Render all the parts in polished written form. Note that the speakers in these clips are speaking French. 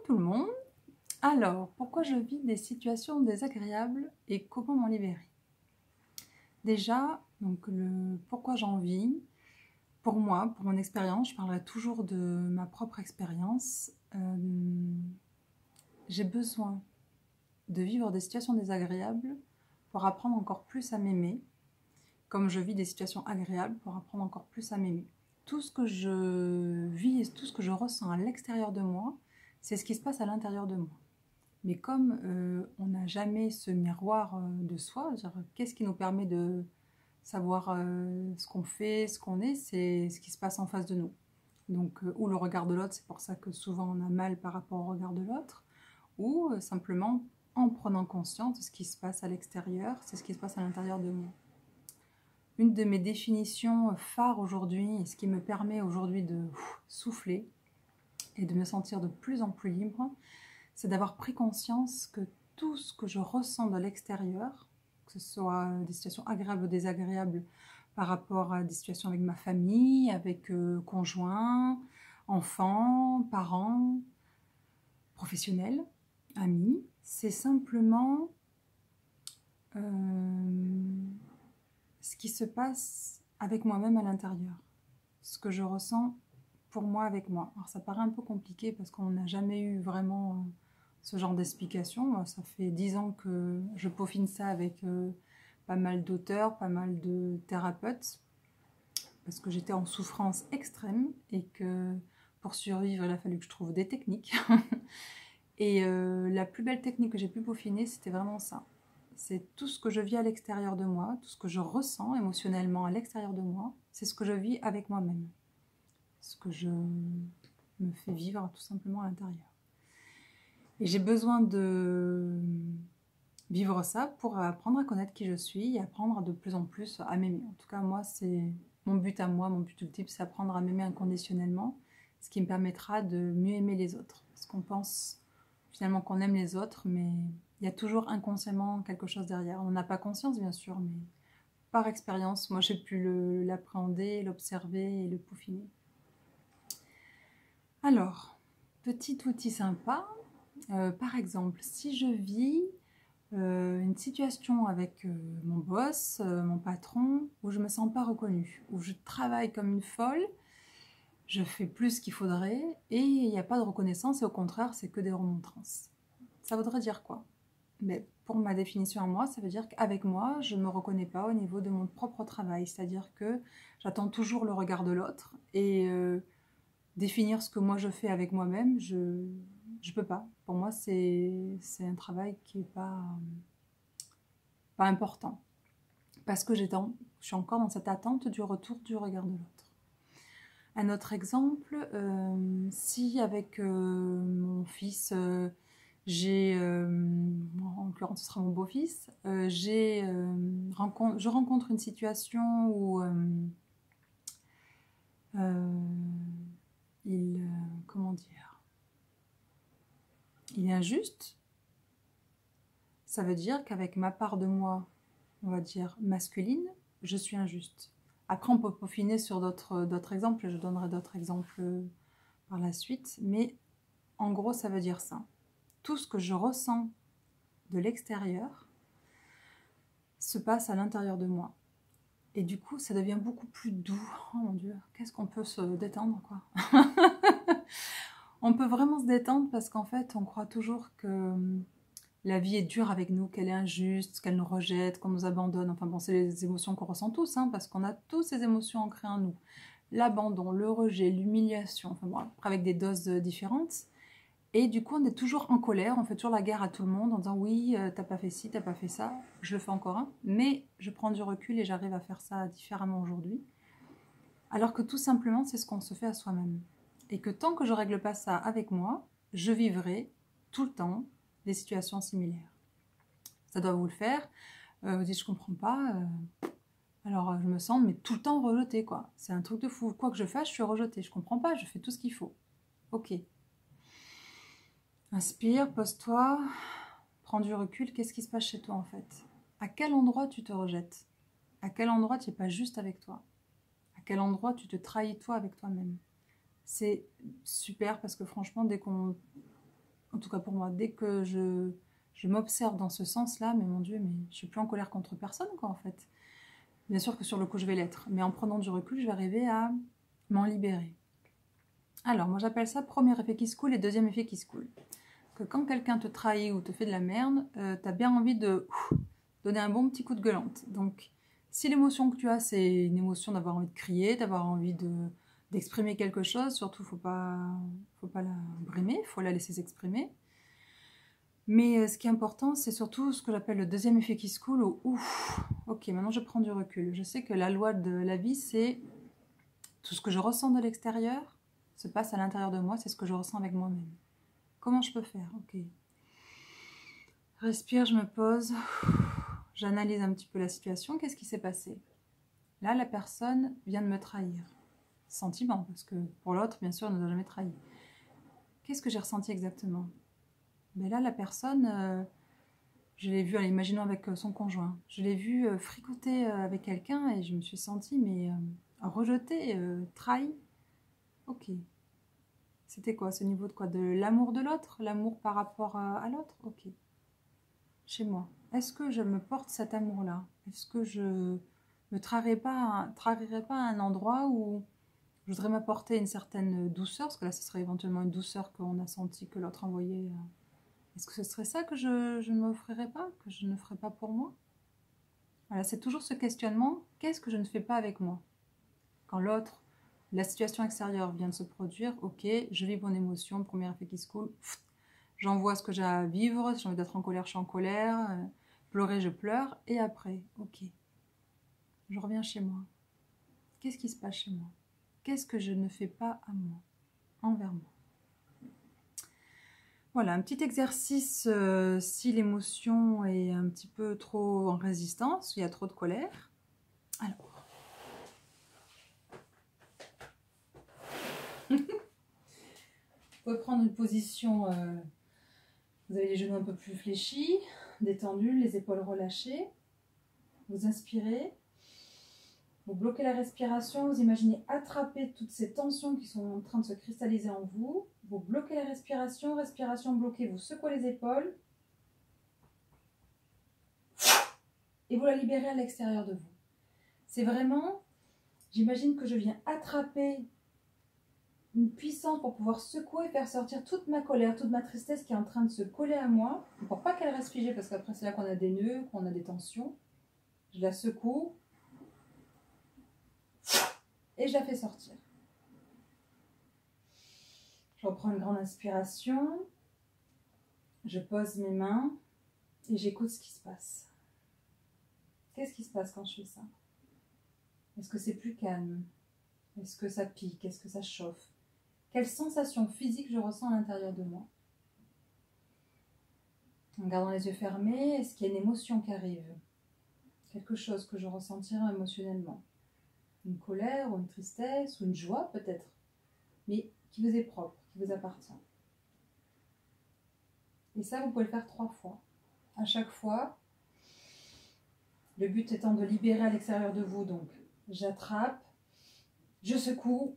tout le monde. Alors, pourquoi je vis des situations désagréables et comment m'en libérer? Déjà, donc pourquoi j'en vis, pour moi, pour mon expérience, je parlerai toujours de ma propre expérience. J'ai besoin de vivre des situations désagréables pour apprendre encore plus à m'aimer, comme je vis des situations agréables pour apprendre encore plus à m'aimer. Tout ce que je vis et tout ce que je ressens à l'extérieur de moi, c'est ce qui se passe à l'intérieur de moi. Mais comme on n'a jamais ce miroir de soi, qu'est-ce qui nous permet de savoir ce qu'on fait, ce qu'on est, c'est ce qui se passe en face de nous. Donc, ou le regard de l'autre, c'est pour ça que souvent on a mal par rapport au regard de l'autre, ou simplement en prenant conscience de ce qui se passe à l'extérieur, c'est ce qui se passe à l'intérieur de moi. Une de mes définitions phares aujourd'hui, et ce qui me permet aujourd'hui de souffler et de me sentir de plus en plus libre, c'est d'avoir pris conscience que tout ce que je ressens de l'extérieur, que ce soit des situations agréables ou désagréables par rapport à des situations avec ma famille, avec conjoint, enfants, parents, professionnels, amis, c'est simplement ce qui se passe avec moi-même à l'intérieur, ce que je ressens pour moi avec moi. Alors ça paraît un peu compliqué parce qu'on n'a jamais eu vraiment ce genre d'explication. Ça fait 10 ans que je peaufine ça avec pas mal d'auteurs, pas mal de thérapeutes, parce que j'étais en souffrance extrême et que pour survivre, il a fallu que je trouve des techniques. Et la plus belle technique que j'ai pu peaufiner, c'était vraiment ça. C'est tout ce que je vis à l'extérieur de moi, tout ce que je ressens émotionnellement à l'extérieur de moi, c'est ce que je vis avec moi-même. Ce que je me fais vivre tout simplement à l'intérieur. Et j'ai besoin de vivre ça pour apprendre à connaître qui je suis et apprendre de plus en plus à m'aimer. En tout cas, moi, c'est mon but à moi, mon but ultime, c'est apprendre à m'aimer inconditionnellement, ce qui me permettra de mieux aimer les autres. Parce qu'on pense finalement qu'on aime les autres, mais il y a toujours inconsciemment quelque chose derrière. On n'en a pas conscience, bien sûr, mais par expérience, moi, j'ai pu l'appréhender, l'observer et le peaufiner. Alors, petit outil sympa, par exemple, si je vis une situation avec mon boss, mon patron, où je ne me sens pas reconnue, où je travaille comme une folle, je fais plus qu'il faudrait, et il n'y a pas de reconnaissance, et au contraire, c'est que des remontrances. Ça voudrait dire quoi? Mais pour ma définition à moi, ça veut dire qu'avec moi, je ne me reconnais pas au niveau de mon propre travail, c'est-à-dire que j'attends toujours le regard de l'autre, et définir ce que moi je fais avec moi-même, je ne peux pas. Pour moi, c'est un travail qui n'est pas important. Parce que je suis encore dans cette attente du retour du regard de l'autre. Un autre exemple, si avec mon fils, en l'occurrence ce sera mon beau-fils, je rencontre une situation où comment dire, il est injuste. Ça veut dire qu'avec ma part de moi, on va dire masculine, je suis injuste. Après, on peut peaufiner sur d'autres exemples, je donnerai d'autres exemples par la suite, mais en gros, ça veut dire ça. Tout ce que je ressens de l'extérieur se passe à l'intérieur de moi. Et du coup, ça devient beaucoup plus doux. Oh mon Dieu, qu'est-ce qu'on peut se détendre, quoi. On peut vraiment se détendre parce qu'en fait, on croit toujours que la vie est dure avec nous, qu'elle est injuste, qu'elle nous rejette, qu'on nous abandonne. Enfin bon, c'est les émotions qu'on ressent tous, hein, parce qu'on a tous ces émotions ancrées en nous. L'abandon, le rejet, l'humiliation, enfin bon, après avec des doses différentes. Et du coup, on est toujours en colère, on fait toujours la guerre à tout le monde en disant oui, t'as pas fait ci, t'as pas fait ça, je le fais encore un. Mais je prends du recul et j'arrive à faire ça différemment aujourd'hui. Alors que tout simplement, c'est ce qu'on se fait à soi-même. Et que tant que je règle pas ça avec moi, je vivrai tout le temps des situations similaires. Ça doit vous le faire. Vous dites, je comprends pas. Alors, je me sens mais tout le temps rejetée, quoi. C'est un truc de fou. Quoi que je fasse, je suis rejetée. Je comprends pas, je fais tout ce qu'il faut. Ok. Inspire, pose-toi, prends du recul. Qu'est-ce qui se passe chez toi, en fait? À quel endroit tu te rejettes? À quel endroit tu n'es pas juste avec toi? À quel endroit tu te trahis toi avec toi-même? C'est super parce que franchement, dès qu'on en tout cas pour moi, dès que je m'observe dans ce sens-là, mais mon Dieu, mais je suis plus en colère contre personne, quoi, en fait. Bien sûr que sur le coup, je vais l'être, mais en prenant du recul, je vais arriver à m'en libérer. Alors, moi, j'appelle ça premier effet qui se coule et deuxième effet qui se coule. Que quand quelqu'un te trahit ou te fait de la merde, t'as bien envie de donner un bon petit coup de gueulante. Donc, si l'émotion que tu as, c'est une émotion d'avoir envie de crier, d'avoir envie d'exprimer quelque chose, surtout, faut pas la brimer, faut la laisser s'exprimer. Mais ce qui est important, c'est surtout ce que j'appelle le deuxième effet qui se coule, ou ouf, ok, maintenant je prends du recul. Je sais que la loi de la vie, c'est tout ce que je ressens de l'extérieur se passe à l'intérieur de moi, c'est ce que je ressens avec moi-même. Comment je peux faire? Ok. Respire, je me pose, j'analyse un petit peu la situation, qu'est-ce qui s'est passé? Là, la personne vient de me trahir. Sentiment, parce que pour l'autre, bien sûr, elle ne nous a jamais trahi. Qu'est-ce que j'ai ressenti exactement? Mais là, la personne, je l'ai vue, imaginons avec son conjoint, je l'ai vue fricoter avec quelqu'un et je me suis sentie rejetée, trahie. Ok. C'était quoi? Ce niveau de quoi? De l'amour de l'autre? L'amour par rapport à l'autre? Ok. Chez moi. Est-ce que je me porte cet amour-là? Est-ce que je me trahirais pas à un endroit où je voudrais m'apporter une certaine douceur? Parce que là, ce serait éventuellement une douceur qu'on a senti que l'autre envoyait. Est-ce que ce serait ça que je ne m'offrirais pas? Que je ne ferais pas pour moi? Voilà, c'est toujours ce questionnement. Qu'est-ce que je ne fais pas avec moi? Quand l'autre, la situation extérieure vient de se produire, ok, je vis mon émotion, premier effet qui se coule, j'envoie ce que j'ai à vivre, si j'ai envie d'être en colère, je suis en colère, pleurer, je pleure, et après, ok, je reviens chez moi. Qu'est-ce qui se passe chez moi? Qu'est-ce que je ne fais pas à moi, envers moi? Voilà, un petit exercice si l'émotion est un petit peu trop en résistance, il y a trop de colère. Alors, vous pouvez prendre une position, vous avez les genoux un peu plus fléchis, détendus, les épaules relâchées. Vous inspirez, vous bloquez la respiration, vous imaginez attraper toutes ces tensions qui sont en train de se cristalliser en vous. Vous bloquez la respiration, respiration bloquée, vous secouez les épaules. Et vous la libérez à l'extérieur de vous. C'est vraiment, j'imagine que je viens attraper une puissance pour pouvoir secouer et faire sortir toute ma colère, toute ma tristesse qui est en train de se coller à moi, pour pas qu'elle reste figée, parce qu'après c'est là qu'on a des nœuds, qu'on a des tensions. Je la secoue et je la fais sortir. Je reprends une grande inspiration, je pose mes mains et j'écoute ce qui se passe. Qu'est-ce qui se passe quand je fais ça? Est-ce que c'est plus calme? Est-ce que ça pique? Est-ce que ça chauffe? Quelle sensation physique je ressens à l'intérieur de moi? En gardant les yeux fermés, est-ce qu'il y a une émotion qui arrive? Quelque chose que je ressentirai émotionnellement? Une colère ou une tristesse ou une joie peut-être, mais qui vous est propre, qui vous appartient. Et ça, vous pouvez le faire 3 fois. À chaque fois, le but étant de libérer à l'extérieur de vous. Donc, j'attrape, je secoue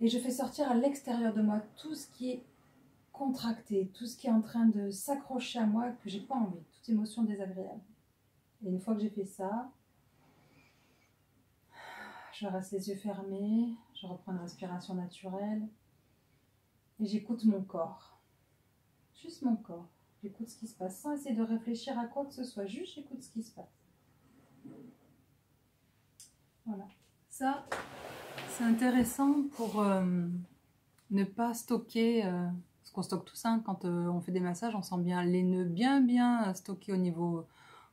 et je fais sortir à l'extérieur de moi tout ce qui est contracté, tout ce qui est en train de s'accrocher à moi que j'ai pas envie, toute émotion désagréable. Et une fois que j'ai fait ça, je reste les yeux fermés, je reprends une respiration naturelle et j'écoute mon corps. Juste mon corps. J'écoute ce qui se passe sans essayer de réfléchir à quoi que ce soit. Juste j'écoute ce qui se passe. Voilà. Ça, c'est intéressant pour ne pas stocker, parce qu'on stocke tout ça, quand on fait des massages, on sent bien les nœuds bien stockés au niveau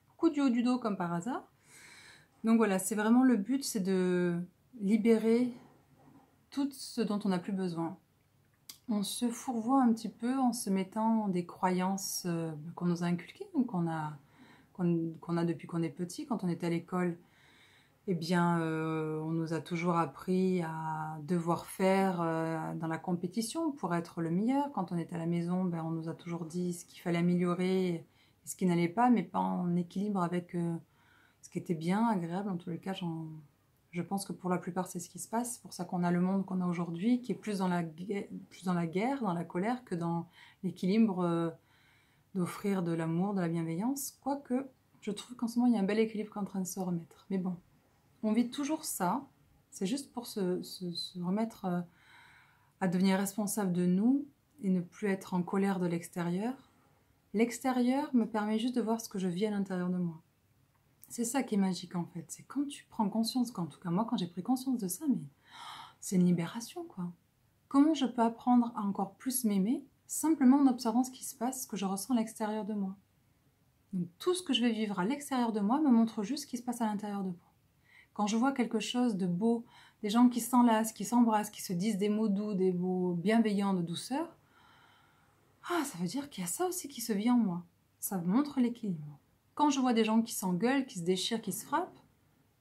beaucoup du haut du dos comme par hasard. Donc voilà, c'est vraiment le but, c'est de libérer tout ce dont on n'a plus besoin. On se fourvoie un petit peu en se mettant des croyances qu'on nous a inculquées, qu'on a depuis qu'on est petit. Quand on était à l'école, eh bien, on nous a toujours appris à devoir faire dans la compétition pour être le meilleur. Quand on était à la maison, ben, on nous a toujours dit ce qu'il fallait améliorer et ce qui n'allait pas, mais pas en équilibre avec ce qui était bien, agréable. En tous les cas, Je pense que pour la plupart, c'est ce qui se passe. C'est pour ça qu'on a le monde qu'on a aujourd'hui, qui est plus dans la guerre, dans la colère, que dans l'équilibre d'offrir de l'amour, de la bienveillance. Quoique, je trouve qu'en ce moment, il y a un bel équilibre qui est en train de se remettre. Mais bon, on vit toujours ça. C'est juste pour se remettre à devenir responsable de nous et ne plus être en colère de l'extérieur. L'extérieur me permet juste de voir ce que je vis à l'intérieur de moi. C'est ça qui est magique en fait. C'est quand tu prends conscience, en tout cas moi quand j'ai pris conscience de ça, mais c'est une libération quoi. Comment je peux apprendre à encore plus m'aimer simplement en observant ce qui se passe, ce que je ressens à l'extérieur de moi. Donc tout ce que je vais vivre à l'extérieur de moi me montre juste ce qui se passe à l'intérieur de moi. Quand je vois quelque chose de beau, des gens qui s'enlacent, qui s'embrassent, qui se disent des mots doux, des mots bienveillants, de douceur, ça veut dire qu'il y a ça aussi qui se vit en moi. Ça montre l'équilibre. Quand je vois des gens qui s'engueulent, qui se déchirent, qui se frappent,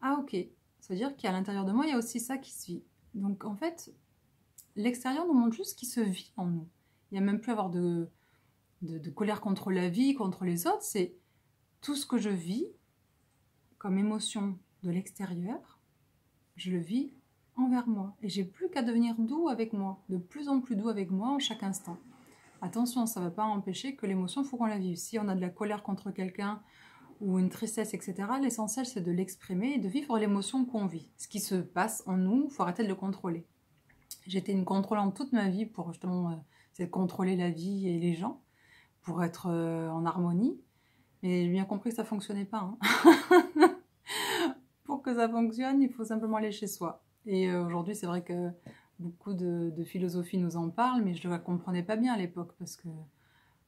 ok, ça veut dire qu'à l'intérieur de moi, il y a aussi ça qui se vit. Donc en fait, l'extérieur nous montre juste ce qui se vit en nous. Il n'y a même plus à avoir de colère contre la vie, contre les autres, c'est tout ce que je vis comme émotion de l'extérieur, je le vis envers moi. Et j'ai plus qu'à devenir doux avec moi, de plus en plus doux avec moi en chaque instant. Attention, ça ne va pas empêcher que l'émotion, il faut qu'on la vive. Si on a de la colère contre quelqu'un ou une tristesse, etc., l'essentiel, c'est de l'exprimer et de vivre l'émotion qu'on vit. Ce qui se passe en nous, il faut arrêter de le contrôler. J'étais une contrôlante toute ma vie pour justement contrôler la vie et les gens, pour être en harmonie. Mais j'ai bien compris que ça ne fonctionnait pas. Hein. Pour que ça fonctionne, il faut simplement aller chez soi. Et aujourd'hui, c'est vrai que beaucoup de philosophie nous en parlent, mais je ne la comprenais pas bien à l'époque, parce que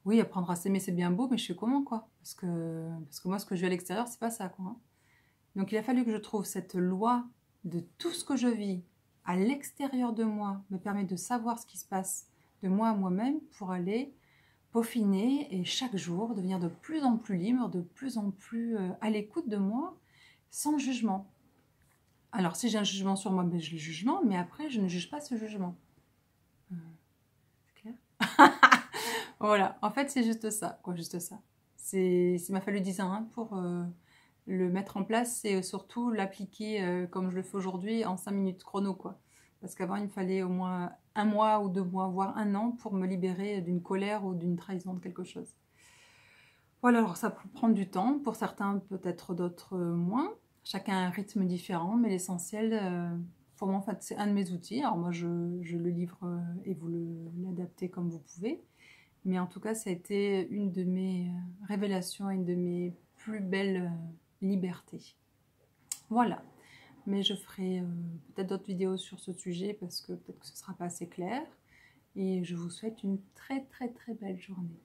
oui, apprendre à s'aimer, c'est bien beau, mais je sais comment, quoi. Parce que moi, ce que je vis à l'extérieur, c'est pas ça, quoi. Hein. Donc il a fallu que je trouve cette loi de tout ce que je vis à l'extérieur de moi, me permet de savoir ce qui se passe de moi à moi-même pour aller peaufiner et chaque jour devenir de plus en plus libre, de plus en plus à l'écoute de moi, sans jugement. Alors si j'ai un jugement sur moi, je le jugement, mais après je ne juge pas ce jugement. C'est clair? Voilà, en fait c'est juste ça, quoi, juste ça. Il m'a fallu 10 ans hein, pour le mettre en place et surtout l'appliquer comme je le fais aujourd'hui en 5 minutes chrono, quoi. Parce qu'avant il me fallait au moins 1 mois ou 2 mois, voire 1 an pour me libérer d'une colère ou d'une trahison de quelque chose. Voilà, alors ça peut prendre du temps, pour certains peut-être d'autres moins. Chacun a un rythme différent, mais l'essentiel, pour moi, en fait, c'est un de mes outils. Alors moi, je le livre et vous l'adaptez comme vous pouvez. Mais en tout cas, ça a été une de mes révélations, une de mes plus belles libertés. Voilà. Mais je ferai peut-être d'autres vidéos sur ce sujet parce que peut-être que ce ne sera pas assez clair. Et je vous souhaite une très très très belle journée.